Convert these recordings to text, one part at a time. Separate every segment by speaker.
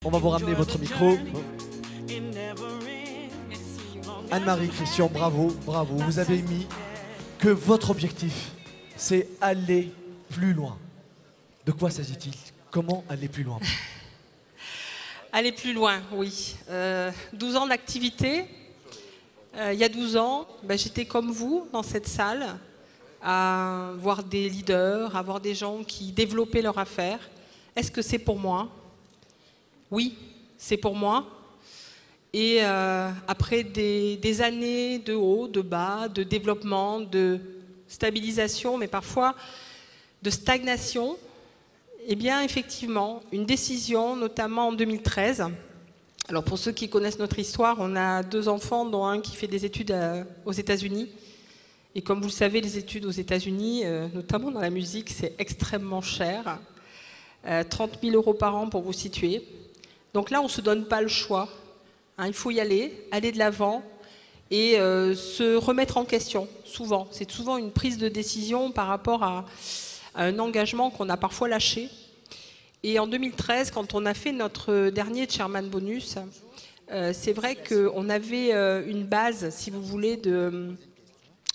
Speaker 1: On va vous ramener votre micro. Anne-Marie, Christian, bravo, bravo. Vous avez mis que votre objectif, c'est aller plus loin. De quoi s'agit-il? Comment aller plus loin?
Speaker 2: Aller plus loin, oui. 12 ans d'activité. Il y a 12 ans, j'étais comme vous dans cette salle, à voir des leaders, à voir des gens qui développaient leur affaire. Est-ce que c'est pour moi? Oui, c'est pour moi. Et après des années de haut, de bas, de développement, de stabilisation, mais parfois de stagnation, eh bien effectivement, une décision, notamment en 2013. Alors pour ceux qui connaissent notre histoire, on a 2 enfants, dont un qui fait des études aux États-Unis. Et comme vous le savez, les études aux États-Unis, notamment dans la musique, c'est extrêmement cher. 30 000 € par an pour vous situer. Donc là, on ne se donne pas le choix. Hein, il faut y aller de l'avant et se remettre en question, souvent. C'est souvent une prise de décision par rapport à un engagement qu'on a parfois lâché. Et en 2013, quand on a fait notre dernier Chairman Bonus, c'est vrai qu'on avait une base, si vous voulez,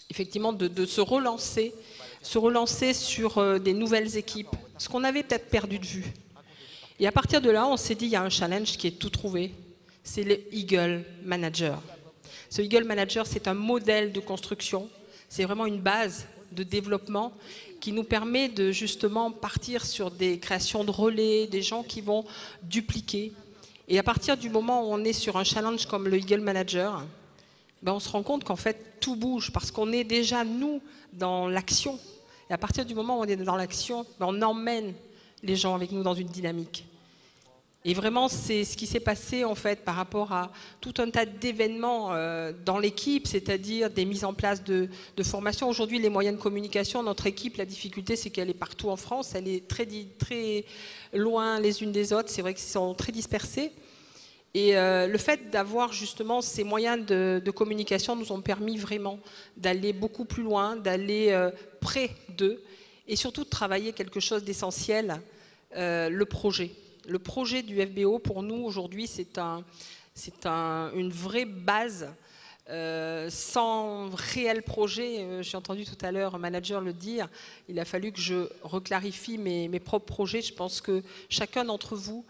Speaker 2: effectivement de se relancer sur des nouvelles équipes, ce qu'on avait peut-être perdu de vue. Et à partir de là, on s'est dit, il y a un challenge qui est tout trouvé, c'est le Eagle Manager. Ce Eagle Manager, c'est un modèle de construction, c'est vraiment une base de développement qui nous permet de justement partir sur des créations de relais, des gens qui vont dupliquer. Et à partir du moment où on est sur un challenge comme le Eagle Manager, on se rend compte qu'en fait tout bouge parce qu'on est déjà nous dans l'action. Et à partir du moment où on est dans l'action, on emmène les gens avec nous dans une dynamique. Et vraiment, c'est ce qui s'est passé en fait par rapport à tout un tas d'événements dans l'équipe, c'est-à-dire des mises en place de formations. Aujourd'hui, les moyens de communication, notre équipe, la difficulté, c'est qu'elle est partout en France, elle est très loin les unes des autres, c'est vrai qu'ils sont très dispersés. Et le fait d'avoir justement ces moyens de communication nous ont permis vraiment d'aller beaucoup plus loin, d'aller près d'eux et surtout de travailler quelque chose d'essentiel, le projet. Le projet du FBO, pour nous, aujourd'hui, c'est une vraie base. Sans réel projet, j'ai entendu tout à l'heure un manager le dire, il a fallu que je reclarifie mes propres projets. Je pense que chacun d'entre vous,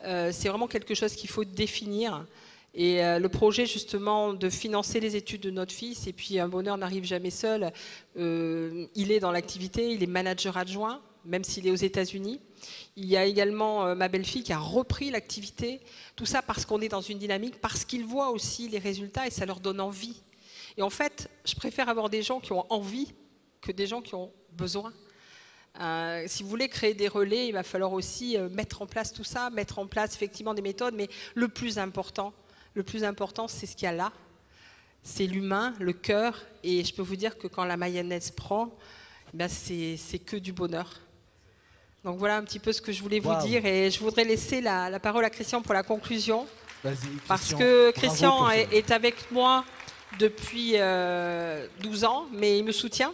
Speaker 2: c'est vraiment quelque chose qu'il faut définir. Et le projet justement de financer les études de notre fils, et puis un bonheur n'arrive jamais seul, il est dans l'activité, il est manager adjoint, même s'il est aux États-Unis. Il y a également ma belle-fille qui a repris l'activité, tout ça parce qu'on est dans une dynamique, parce qu'ils voient aussi les résultats et ça leur donne envie. Et en fait, je préfère avoir des gens qui ont envie que des gens qui ont besoin. Si vous voulez créer des relais, il va falloir aussi mettre en place tout ça, mettre en place effectivement des méthodes, mais le plus important, c'est ce qu'il y a là. C'est l'humain, le cœur, et je peux vous dire que quand la mayonnaise prend, c'est que du bonheur. Donc voilà un petit peu ce que je voulais vous dire, et je voudrais laisser la parole à Christian pour la conclusion. Parce que Christian est avec moi depuis 12 ans, mais il me soutient.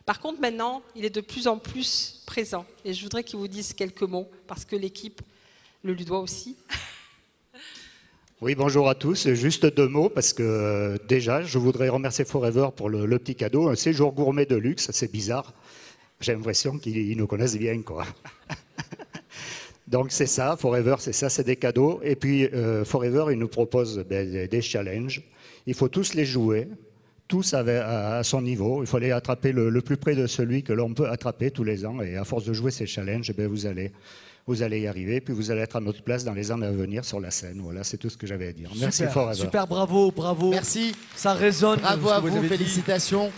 Speaker 2: Par contre, maintenant, il est de plus en plus présent. Et je voudrais qu'il vous dise quelques mots, parce que l'équipe le lui doit aussi.
Speaker 3: Oui, bonjour à tous. Juste 2 mots, parce que déjà, je voudrais remercier Forever pour le petit cadeau. Un séjour gourmet de luxe, c'est bizarre. J'ai l'impression qu'ils nous connaissent bien, quoi. Donc c'est ça, Forever, c'est ça, c'est des cadeaux. Et puis Forever, il nous propose des challenges. Il faut tous les jouer, tous à son niveau. Il faut aller attraper le plus près de celui que l'on peut attraper tous les ans. Et à force de jouer ces challenges, vous allez y arriver. Puis vous allez être à notre place dans les années à venir sur la scène. Voilà, c'est tout ce que j'avais à dire. Merci Forever.
Speaker 1: Super, bravo, bravo.
Speaker 4: Merci.
Speaker 1: Ça résonne.
Speaker 4: Bravo à vous, félicitations.